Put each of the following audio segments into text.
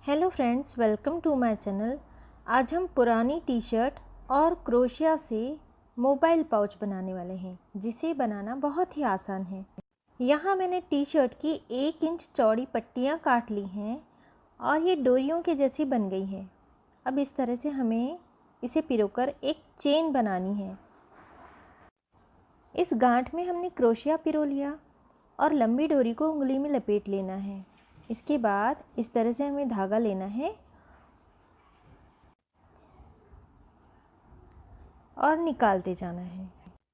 Hello friends, welcome to my channel. आज हम पुरानी टी शर्ट और क्रोशिया से मोबाइल पाउच बनाने वाले हैं, जिसे बनाना बहुत ही आसान है। यहाँ मैंने टी शर्ट की 1 इंच चौड़ी पट्टियाँ काट ली हैं और ये डोरियों के जैसी बन गई है। अब इस तरह से हमें इसे पिरोकर एक चेन बनानी है। इस गांठ में हमने क्रोशिया पिरो लिया और लंबी डोरी को उंगली में लपेट लेना है। इसके बाद इस तरह से हमें धागा लेना है और निकालते जाना है।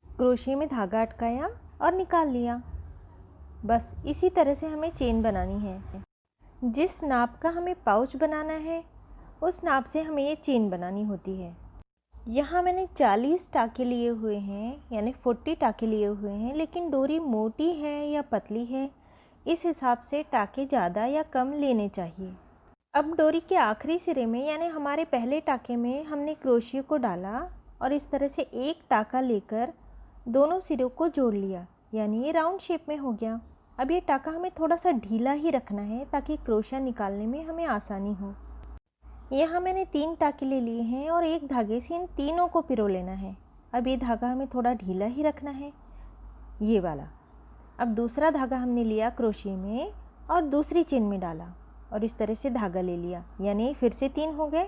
क्रोशिया में धागा अटकाया और निकाल लिया। बस इसी तरह से हमें चेन बनानी है। जिस नाप का हमें पाउच बनाना है उस नाप से हमें ये चेन बनानी होती है। यहाँ मैंने 40 टाँके लिए हुए हैं, यानी 40 टाँके लिए हुए हैं, लेकिन डोरी मोटी है या पतली है इस हिसाब से टाँके ज़्यादा या कम लेने चाहिए। अब डोरी के आखिरी सिरे में यानी हमारे पहले टाँके में हमने क्रोशिया को डाला और इस तरह से एक टाँका लेकर दोनों सिरों को जोड़ लिया, यानी ये राउंड शेप में हो गया। अब ये टाँका हमें थोड़ा सा ढीला ही रखना है ताकि क्रोशिया निकालने में हमें आसानी हो। यहाँ मैंने 3 टाँके ले लिए हैं और एक धागे से इन तीनों को पिरो लेना है। अब ये धागा हमें थोड़ा ढीला ही रखना है, ये वाला। अब दूसरा धागा हमने लिया क्रोशिया में और दूसरी चेन में डाला और इस तरह से धागा ले लिया, यानी फिर से 3 हो गए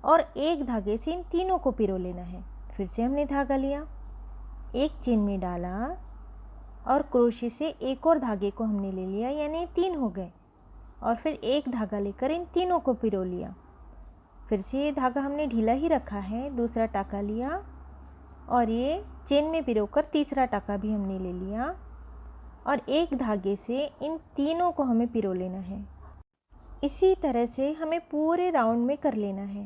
और एक धागे से इन तीनों को पिरो लेना है। फिर से हमने धागा लिया, एक चेन में डाला और क्रोशिया से एक और धागे को हमने ले लिया, यानी 3 हो गए और फिर एक धागा लेकर इन तीनों को पिरो लिया। फिर से ये धागा हमने ढीला ही रखा है, दूसरा टाँका लिया और ये चेन में पिरोकर तीसरा टाँका भी हमने ले लिया और एक धागे से इन तीनों को हमें पिरो लेना है। इसी तरह से हमें पूरे राउंड में कर लेना है।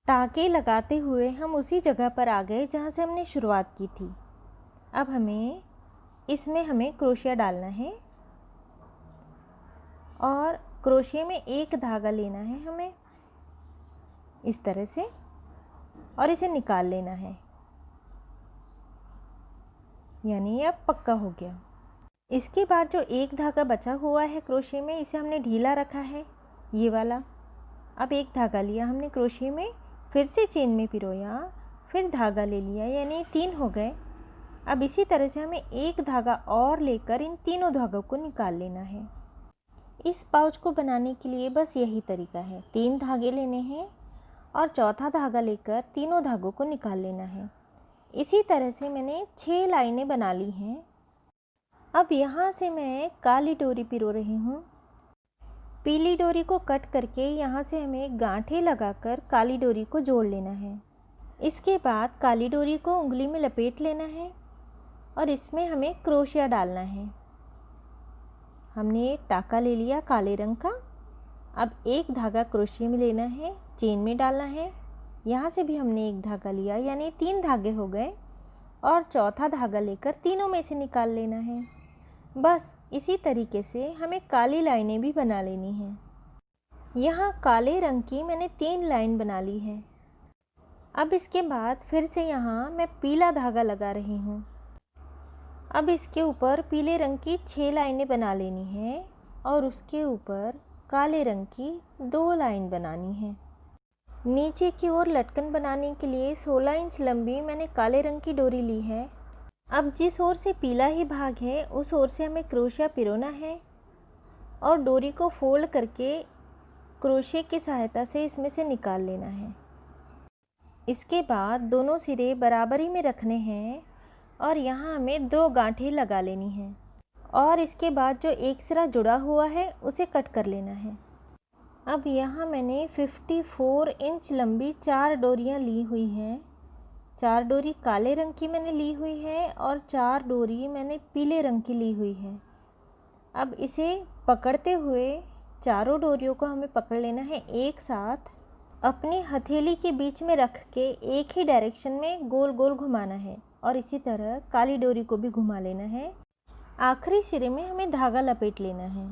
टाँके लगाते हुए हम उसी जगह पर आ गए जहाँ से हमने शुरुआत की थी। अब इसमें हमें क्रोशिया डालना है और क्रोशिया में एक धागा लेना है हमें इस तरह से और इसे निकाल लेना है, यानी ये अब पक्का हो गया। इसके बाद जो एक धागा बचा हुआ है क्रोशिया में, इसे हमने ढीला रखा है, ये वाला। अब एक धागा लिया हमने क्रोशिया में, फिर से चेन में पिरोया, फिर धागा ले लिया, यानी 3 हो गए। अब इसी तरह से हमें एक धागा और लेकर इन तीनों धागों को निकाल लेना है। इस पाउच को बनाने के लिए बस यही तरीका है, 3 धागे लेने हैं और चौथा धागा लेकर तीनों धागों को निकाल लेना है। इसी तरह से मैंने 6 लाइनें बना ली हैं। अब यहाँ से मैं काली डोरी पिरो रही हूँ। पीली डोरी को कट करके यहाँ से हमें गांठें लगाकर काली डोरी को जोड़ लेना है। इसके बाद काली डोरी को उंगली में लपेट लेना है और इसमें हमें क्रोशिया डालना है। हमने टाँका ले लिया काले रंग का। अब एक धागा क्रोशिया में लेना है, चेन में डालना है। यहाँ से भी हमने एक धागा लिया, यानी 3 धागे हो गए और चौथा धागा लेकर तीनों में से निकाल लेना है। बस इसी तरीके से हमें काली लाइनें भी बना लेनी हैं। यहाँ काले रंग की मैंने 3 लाइन बना ली है। अब इसके बाद फिर से यहाँ मैं पीला धागा लगा रही हूँ। अब इसके ऊपर पीले रंग की 6 लाइनें बना लेनी है और उसके ऊपर काले रंग की 2 लाइन बनानी है। नीचे की ओर लटकन बनाने के लिए 16 इंच लंबी मैंने काले रंग की डोरी ली है। अब जिस ओर से पीला ही भाग है उस ओर से हमें क्रोशिया पिरोना है और डोरी को फोल्ड करके क्रोशिया की सहायता से इसमें से निकाल लेना है। इसके बाद दोनों सिरे बराबरी में रखने हैं और यहाँ हमें 2 गांठें लगा लेनी हैं और इसके बाद जो एक सिरा जुड़ा हुआ है उसे कट कर लेना है। अब यहाँ मैंने 54 इंच लंबी 4 डोरियाँ ली हुई हैं। 4 डोरी काले रंग की मैंने ली हुई है और 4 डोरी मैंने पीले रंग की ली हुई है। अब इसे पकड़ते हुए चारों डोरियों को हमें पकड़ लेना है एक साथ, अपनी हथेली के बीच में रख के एक ही डायरेक्शन में गोल गोल घुमाना है और इसी तरह काली डोरी को भी घुमा लेना है। आखिरी सिरे में हमें धागा लपेट लेना है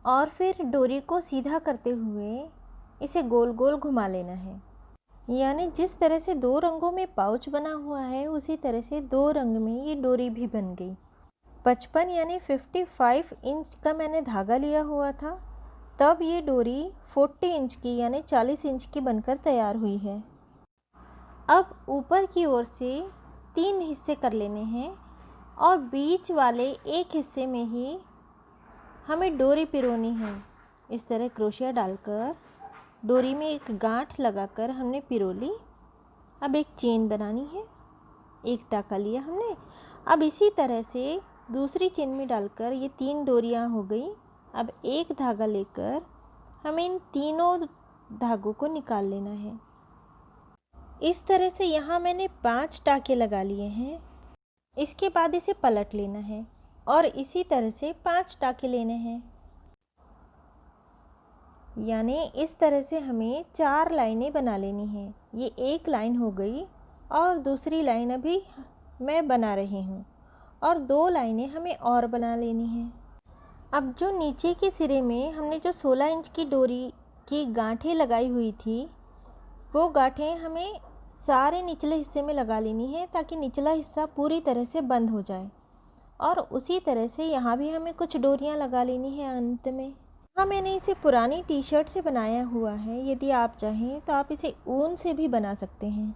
और फिर डोरी को सीधा करते हुए इसे गोल गोल घुमा लेना है। यानी जिस तरह से 2 रंगों में पाउच बना हुआ है उसी तरह से 2 रंग में ये डोरी भी बन गई। 55 यानी 55 इंच का मैंने धागा लिया हुआ था तब ये डोरी 40 इंच की यानी 40 इंच की बनकर तैयार हुई है। अब ऊपर की ओर से 3 हिस्से कर लेने हैं और बीच वाले एक हिस्से में ही हमें डोरी पिरोनी है। इस तरह क्रोशिया डालकर डोरी में एक गांठ लगाकर हमने पिरो ली। अब एक चेन बनानी है, एक टाका लिया हमने। अब इसी तरह से दूसरी चेन में डालकर ये 3 डोरियां हो गई। अब एक धागा लेकर हमें इन तीनों धागों को निकाल लेना है। इस तरह से यहाँ मैंने 5 टाके लगा लिए हैं। इसके बाद इसे पलट लेना है और इसी तरह से 5 टाके लेने हैं, यानी इस तरह से हमें 4 लाइनें बना लेनी हैं। ये एक लाइन हो गई और दूसरी लाइन अभी मैं बना रही हूँ और 2 लाइनें हमें और बना लेनी हैं। अब जो नीचे के सिरे में हमने जो 16 इंच की डोरी की गांठें लगाई हुई थी, वो गांठें हमें सारे निचले हिस्से में लगा लेनी है ताकि निचला हिस्सा पूरी तरह से बंद हो जाए। और उसी तरह से यहाँ भी हमें कुछ डोरियाँ लगा लेनी है अंत में। हाँ, मैंने इसे पुरानी टी शर्ट से बनाया हुआ है। यदि आप चाहें तो आप इसे ऊन से भी बना सकते हैं।